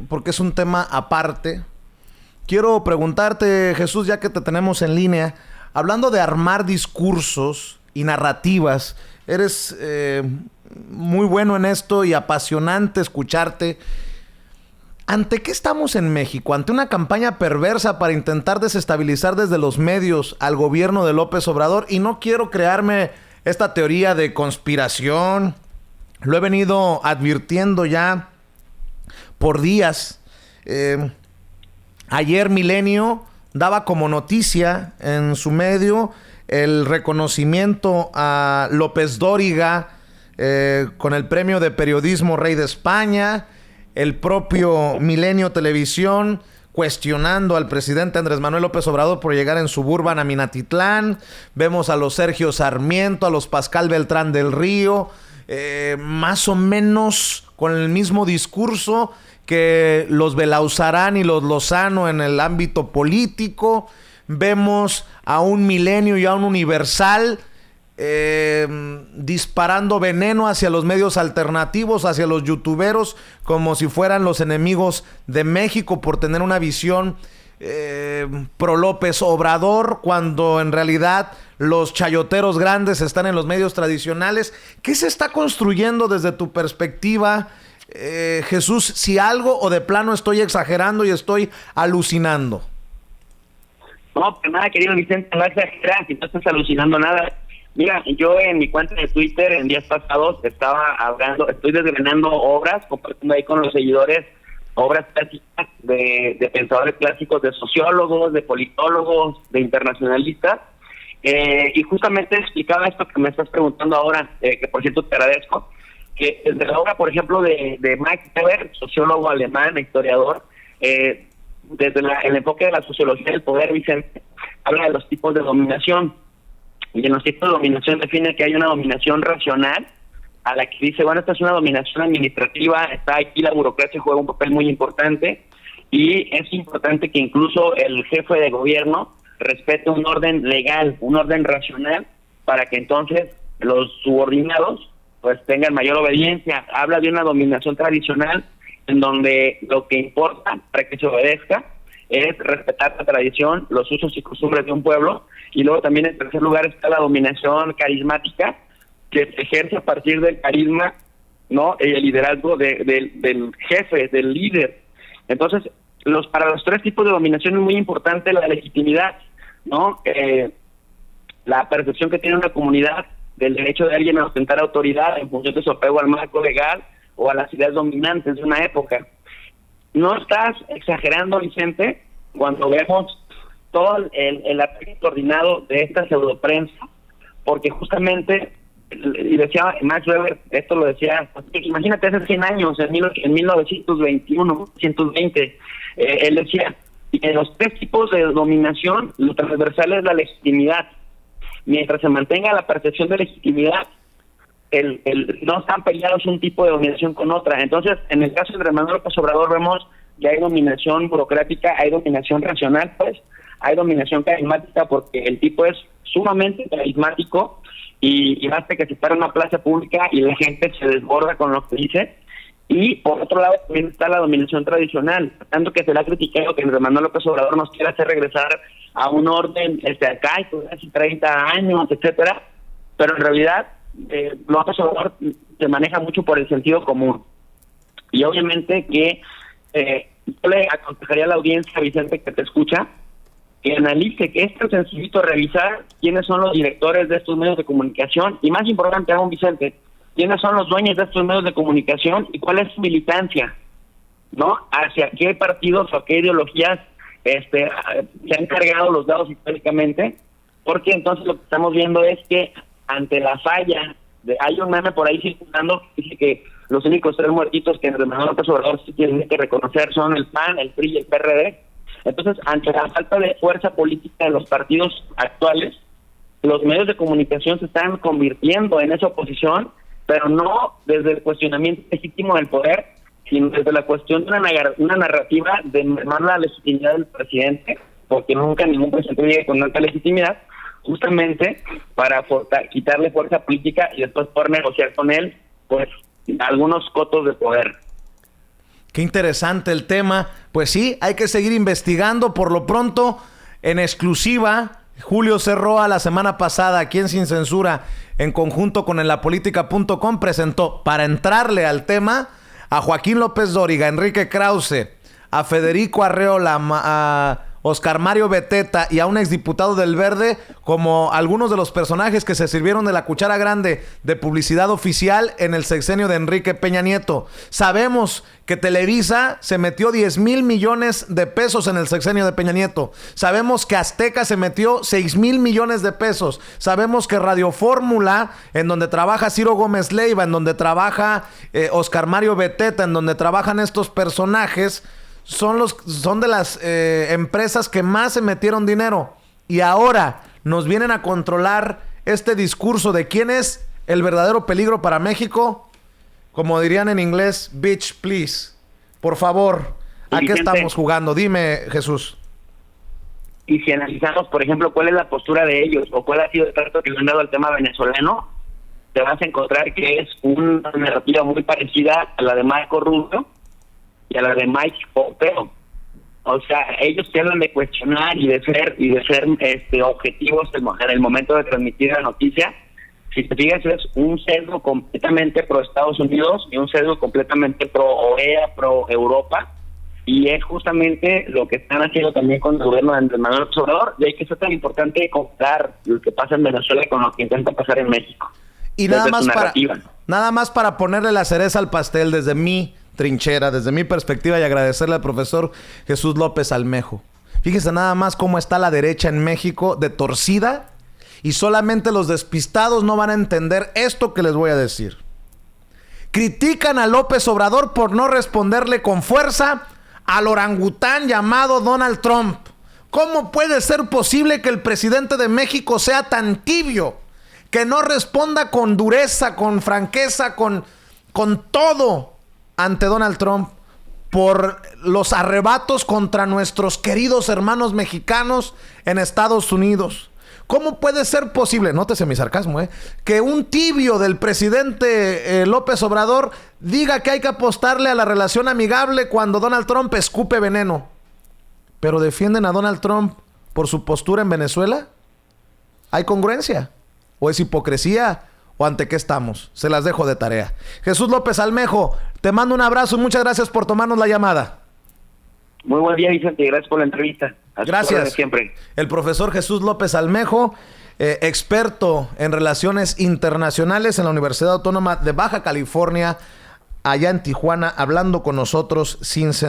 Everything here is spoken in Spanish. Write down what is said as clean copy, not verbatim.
porque es un tema aparte. Quiero preguntarte, Jesús, ya que te tenemos en línea, hablando de armar discursos y narrativas, eres muy bueno en esto y apasionante escucharte. ¿Ante qué estamos en México? ¿Ante una campaña perversa para intentar desestabilizar desde los medios al gobierno de López Obrador? Y no quiero crearme esta teoría de conspiración. Lo he venido advirtiendo ya por días. Ayer Milenio daba como noticia en su medio el reconocimiento a López Dóriga con el premio de periodismo Rey de España. El propio Milenio Televisión cuestionando al presidente Andrés Manuel López Obrador por llegar en Suburban a Minatitlán. Vemos a los Sergio Sarmiento, a los Pascal Beltrán del Río, más o menos con el mismo discurso que los Belauzarán y los Lozano en el ámbito político. Vemos a un Milenio y a un Universal disparando veneno hacia los medios alternativos, hacia los youtuberos, como si fueran los enemigos de México por tener una visión pro López Obrador, cuando en realidad los chayoteros grandes están en los medios tradicionales. ¿Qué se está construyendo desde tu perspectiva, Jesús, si algo o de plano estoy exagerando y estoy alucinando? No, pues nada, querido Vicente, no exageras, si no estás alucinando nada. Mira, yo en mi cuenta de Twitter en días pasados estoy desgranando obras, compartiendo ahí con los seguidores obras clásicas de pensadores clásicos, de sociólogos, de politólogos, de internacionalistas, y justamente explicaba esto que me estás preguntando ahora, que por cierto te agradezco, que desde la obra, por ejemplo, de Max Weber, sociólogo alemán, historiador, desde el enfoque de la sociología del poder, Vicente, habla de los tipos de dominación. Y en los tipos de dominación define que hay una dominación racional, a la que dice, bueno, esta es una dominación administrativa, está aquí la burocracia juega un papel muy importante, y es importante que incluso el jefe de gobierno respete un orden legal, un orden racional, para que entonces los subordinados pues tengan mayor obediencia. Habla de una dominación tradicional en donde lo que importa para que se obedezca es respetar la tradición, los usos y costumbres de un pueblo. Y luego también en tercer lugar está la dominación carismática, que se ejerce a partir del carisma, ¿no? El liderazgo del jefe, del líder. Entonces, para los tres tipos de dominación es muy importante la legitimidad, ¿no? La percepción que tiene una comunidad del derecho de alguien a ostentar autoridad en función de su apego al marco legal o a las ideas dominantes de una época. No estás exagerando, Vicente, cuando vemos todo el ataque coordinado de esta pseudoprensa, porque justamente, y decía Max Weber, esto lo decía, imagínate hace 100 años, en 1921, 120, él decía, en los tres tipos de dominación, lo transversal es la legitimidad. Mientras se mantenga la percepción de legitimidad, no están peleados un tipo de dominación con otra. Entonces, en el caso de Andrés Manuel López Obrador vemos que hay dominación burocrática, hay dominación racional, pues, hay dominación carismática, porque el tipo es sumamente carismático y basta que se para en una plaza pública y la gente se desborda con lo que dice. Y por otro lado también está la dominación tradicional, tanto que se le ha criticado que Andrés Manuel López Obrador nos quiere hacer regresar a un orden arcaico de hace 30 años, etcétera, pero en realidad López Obrador se maneja mucho por el sentido común. Y obviamente que yo le aconsejaría a la audiencia, Vicente, que te escucha, que analice, que es tan sencillito revisar quiénes son los directores de estos medios de comunicación, y más importante aún, Vicente, quiénes son los dueños de estos medios de comunicación y cuál es su militancia, ¿no? Hacia qué partidos o a qué ideologías se han cargado los dados históricamente, porque entonces lo que estamos viendo es que ante la falla, hay un meme por ahí circulando que dice que los únicos tres muertitos que Andrés Manuel López Obrador sí tiene que reconocer son el PAN, el PRI y el PRD. Entonces, ante la falta de fuerza política de los partidos actuales, los medios de comunicación se están convirtiendo en esa oposición, pero no desde el cuestionamiento legítimo del poder, sino desde la cuestión de una narrativa de mermar la legitimidad del presidente, porque nunca ningún presidente llegue con tanta legitimidad, justamente para quitarle fuerza política y después poder negociar con él, pues, algunos cotos de poder. Qué interesante el tema. Pues sí, hay que seguir investigando. Por lo pronto, en exclusiva, Julio Cerroa la semana pasada, aquí en Sin Censura, en conjunto con enlapolitica.com, presentó, para entrarle al tema, a Joaquín López Dóriga, a Enrique Krause, a Federico Arreola, a Oscar Mario Beteta y a un exdiputado del Verde como algunos de los personajes que se sirvieron de la cuchara grande de publicidad oficial en el sexenio de Enrique Peña Nieto. Sabemos que Televisa se metió 10,000 millones de pesos en el sexenio de Peña Nieto. Sabemos que Azteca se metió 6,000 millones de pesos. Sabemos que Radio Fórmula, en donde trabaja Ciro Gómez Leiva, en donde trabaja Oscar Mario Beteta, en donde trabajan estos personajes, son de las empresas que más se metieron dinero. Y ahora nos vienen a controlar este discurso de quién es el verdadero peligro para México. Como dirían en inglés, bitch, please. Por favor, ¿a qué estamos jugando? Dime, Jesús. Y si analizamos, por ejemplo, cuál es la postura de ellos o cuál ha sido el trato que le han dado al tema venezolano, te vas a encontrar que es una narrativa muy parecida a la de Marco Rubio y a la de Mike Pompeo. O sea, ellos te hablan de cuestionar y de ser objetivos en el momento de transmitir la noticia. Si te fijas, es un sesgo completamente pro Estados Unidos y un sesgo completamente pro OEA, pro Europa, y es justamente lo que están haciendo también con el gobierno de Andrés Manuel López Obrador. De ahí que es tan importante comparar lo que pasa en Venezuela con lo que intenta pasar en México. Y nada más para ponerle la cereza al pastel desde mi trinchera, desde mi perspectiva, y agradecerle al profesor Jesús López Almejo. Fíjese nada más cómo está la derecha en México de torcida, y solamente los despistados no van a entender esto que les voy a decir. Critican a López Obrador por no responderle con fuerza al orangután llamado Donald Trump. ¿Cómo puede ser posible que el presidente de México sea tan tibio, que no responda con dureza, con franqueza, con todo ante Donald Trump por los arrebatos contra nuestros queridos hermanos mexicanos en Estados Unidos? ¿Cómo puede ser posible, nótese mi sarcasmo, que un tibio del presidente López Obrador diga que hay que apostarle a la relación amigable cuando Donald Trump escupe veneno? ¿Pero defienden a Donald Trump por su postura en Venezuela? ¿Hay congruencia? ¿O es hipocresía? ¿O ante qué estamos? Se las dejo de tarea. Jesús López Almejo, te mando un abrazo y muchas gracias por tomarnos la llamada. Muy buen día, Vicente. Gracias por la entrevista. Gracias. Siempre. El profesor Jesús López Almejo, experto en relaciones internacionales en la Universidad Autónoma de Baja California, allá en Tijuana, hablando con nosotros sin